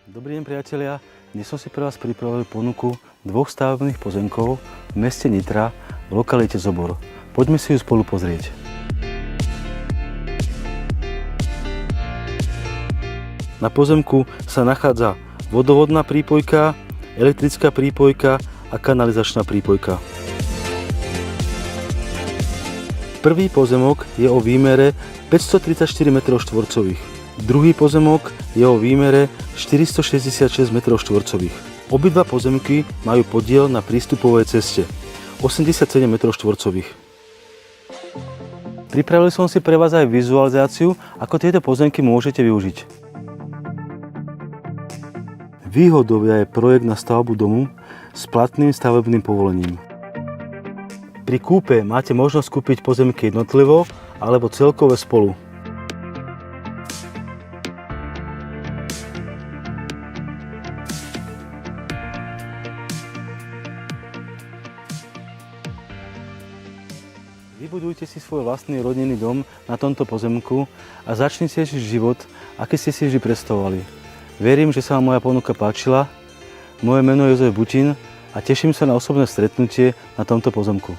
Dobrý deň, priatelia. Dnes som si pre vás pripravil ponuku dvoch stavebných pozemkov v meste Nitra v lokalite Zobor. Poďme si ju spolu pozrieť. Na pozemku sa nachádza vodovodná prípojka, elektrická prípojka a kanalizačná prípojka. Prvý pozemok je o výmere 534 m². Druhý pozemok je o výmere 466 m². Obidva pozemky majú podiel na prístupovej ceste 87 m². Pripravil som si pre vás aj vizualizáciu, ako tieto pozemky môžete využiť. Výhodou je projekt na stavbu domu s platným stavebným povolením. Pri kúpe máte možnosť kúpiť pozemky jednotlivo alebo celkové spolu. Vybudujte si svoj vlastný rodinný dom na tomto pozemku a začnite žiť život, aký ste si vždy predstavovali. Verím, že sa vám moja ponuka páčila. Moje meno je Jozef Butin a teším sa na osobné stretnutie na tomto pozemku.